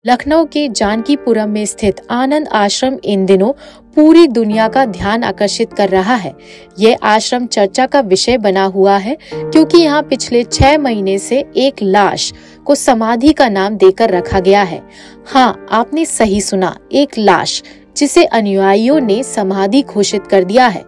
लखनऊ के जानकीपुरम में स्थित आनंद आश्रम इन दिनों पूरी दुनिया का ध्यान आकर्षित कर रहा है। ये आश्रम चर्चा का विषय बना हुआ है क्योंकि यहाँ पिछले 6 महीने से एक लाश को समाधि का नाम देकर रखा गया है। हाँ, आपने सही सुना, एक लाश जिसे अनुयायियों ने समाधि घोषित कर दिया है।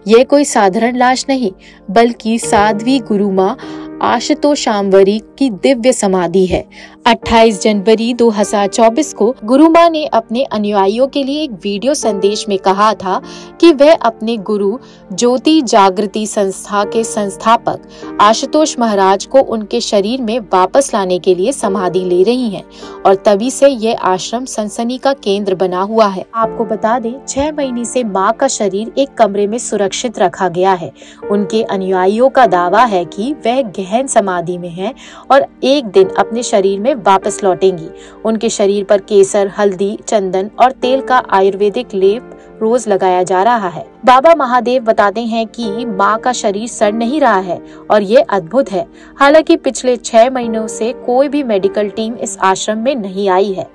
ये कोई साधारण लाश नहीं बल्कि साध्वी गुरु माँ आशुतोष शांवरी की दिव्य समाधि है। 28 जनवरी 2024 को गुरु माँ ने अपने अनुयायियों के लिए एक वीडियो संदेश में कहा था कि वह अपने गुरु ज्योति जागृति संस्था के संस्थापक आशुतोष महाराज को उनके शरीर में वापस लाने के लिए समाधि ले रही हैं और तभी से यह आश्रम सनसनी का केंद्र बना हुआ है। आपको बता दें, 6 महीने से माँ का शरीर एक कमरे में सुरक्षित रखा गया है। उनके अनुयायियों का दावा है कि वह गहन समाधि में हैं और एक दिन अपने शरीर में वापस लौटेंगी। उनके शरीर पर केसर, हल्दी, चंदन और तेल का आयुर्वेदिक लेप रोज लगाया जा रहा है। बाबा महादेव बताते हैं कि माँ का शरीर सड़ नहीं रहा है और ये अद्भुत है। हालांकि पिछले 6 महीनों से कोई भी मेडिकल टीम इस आश्रम में नहीं आई है।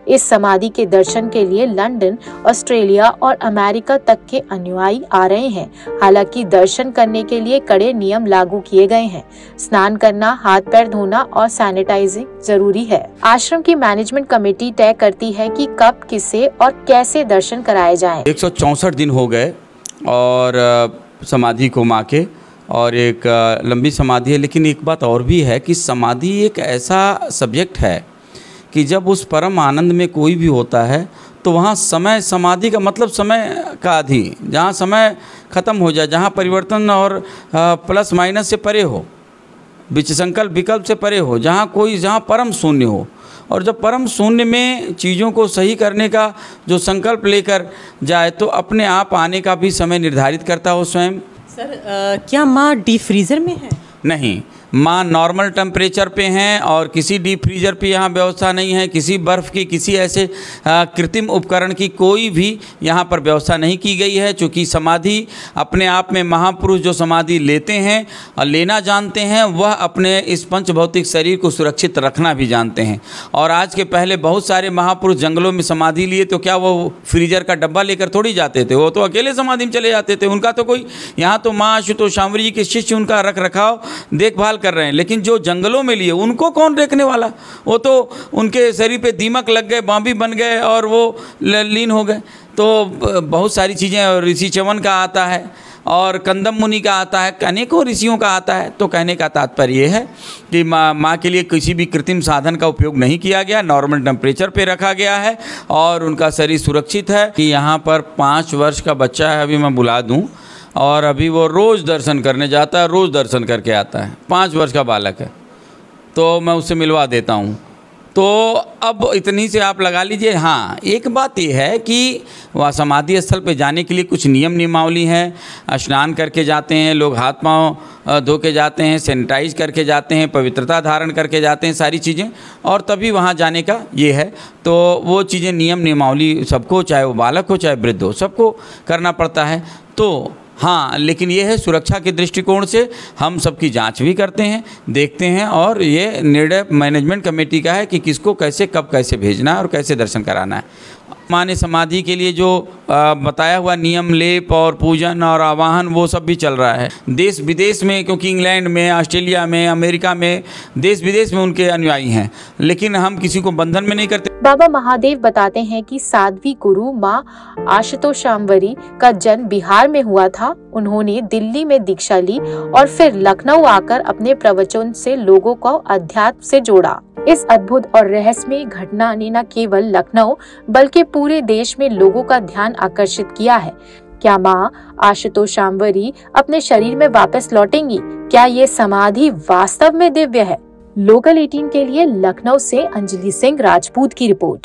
इस समाधि के दर्शन के लिए लंदन, ऑस्ट्रेलिया और अमेरिका तक के अनुयायी आ रहे हैं। हालांकि दर्शन करने के लिए कड़े नियम लागू किए गए हैं। स्नान करना, हाथ पैर धोना और सैनिटाइजिंग जरूरी है। आश्रम की मैनेजमेंट कमेटी तय करती है कि कब, किसे और कैसे दर्शन कराए जाएं। 164 दिन हो गए और समाधि को माँ के, और एक लंबी समाधि है। लेकिन एक बात और भी है कि समाधि एक ऐसा सब्जेक्ट है कि जब उस परम आनंद में कोई भी होता है तो वहाँ समय, समाधि का मतलब समय का अधीन, जहाँ समय ख़त्म हो जाए, जहाँ परिवर्तन और प्लस माइनस से परे हो, संकल्प विकल्प से परे हो, जहाँ परम शून्य हो। और जब परम शून्य में चीज़ों को सही करने का जो संकल्प लेकर जाए तो अपने आप आने का भी समय निर्धारित करता हो स्वयं। सर, क्या माँ डीप फ्रीज़र में है? नहीं, माँ नॉर्मल टेम्परेचर पे हैं और किसी डीप फ्रीजर पे यहाँ व्यवस्था नहीं है। किसी बर्फ़ की, किसी ऐसे कृत्रिम उपकरण की कोई भी यहाँ पर व्यवस्था नहीं की गई है। चूँकि समाधि अपने आप में, महापुरुष जो समाधि लेते हैं और लेना जानते हैं, वह अपने इस पंच भौतिक शरीर को सुरक्षित रखना भी जानते हैं। और आज के पहले बहुत सारे महापुरुष जंगलों में समाधि लिए तो क्या वो फ्रीजर का डब्बा लेकर थोड़ी जाते थे? वो तो अकेले समाधि में चले जाते थे। उनका तो कोई, यहाँ तो माँ आशुतोष शांवरी जी के शिष्य उनका रख रखाव देखभाल कर रहे हैं। लेकिन जो जंगलों में लिए उनको कौन देखने वाला? वो तो उनके शरीर पे दीमक लग गए, बांबी बन गए और वो लीन हो गए। तो बहुत सारी चीज़ें, ऋषि च्यवन का आता है और कंदम मुनि का आता है, अनेकों ऋषियों का आता है। तो कहने का तात्पर्य ये है कि माँ के लिए किसी भी कृत्रिम साधन का उपयोग नहीं किया गया, नॉर्मल टेम्परेचर पे रखा गया है और उनका शरीर सुरक्षित है। कि यहाँ पर 5 वर्ष का बच्चा है, अभी मैं बुला दूँ, और अभी वो रोज़ दर्शन करने जाता है, रोज़ दर्शन करके आता है। 5 वर्ष का बालक है, तो मैं उससे मिलवा देता हूँ। तो अब इतनी से आप लगा लीजिए। हाँ, एक बात ये है कि वह समाधि स्थल पे जाने के लिए कुछ नियम नियमावली हैं। स्नान करके जाते हैं लोग, हाथ पांव धो के जाते हैं, सैनिटाइज करके जाते हैं, पवित्रता धारण करके जाते हैं, सारी चीज़ें, और तभी वहाँ जाने का ये है। तो वो चीज़ें, नियम नियमावली सबको, चाहे वो बालक हो चाहे वृद्ध हो, सबको करना पड़ता है। तो हाँ, लेकिन ये है सुरक्षा के दृष्टिकोण से हम सबकी जांच भी करते हैं, देखते हैं, और ये निर्णय मैनेजमेंट कमेटी का है कि किसको कैसे, कब कैसे भेजना है और कैसे दर्शन कराना है। माँ ने समाधि के लिए जो बताया हुआ नियम, लेप और पूजन और आवाहन, वो सब भी चल रहा है देश विदेश में, क्योंकि इंग्लैंड में, ऑस्ट्रेलिया में, अमेरिका में, देश विदेश में उनके अनुयायी हैं। लेकिन हम किसी को बंधन में नहीं करते। बाबा महादेव बताते हैं कि साध्वी गुरु माँ आशुतोष शांवरी का जन्म बिहार में हुआ था। उन्होंने दिल्ली में दीक्षा ली और फिर लखनऊ आकर अपने प्रवचन से लोगों को अध्यात्म से जोड़ा। इस अद्भुत और रहस्यमय घटना ने न केवल लखनऊ बल्कि पूरे देश में लोगों का ध्यान आकर्षित किया है। क्या माँ आशुतोष शांवरी अपने शरीर में वापस लौटेंगी? क्या ये समाधि वास्तव में दिव्य है? लोकल 18 के लिए लखनऊ से अंजलि सिंह राजपूत की रिपोर्ट।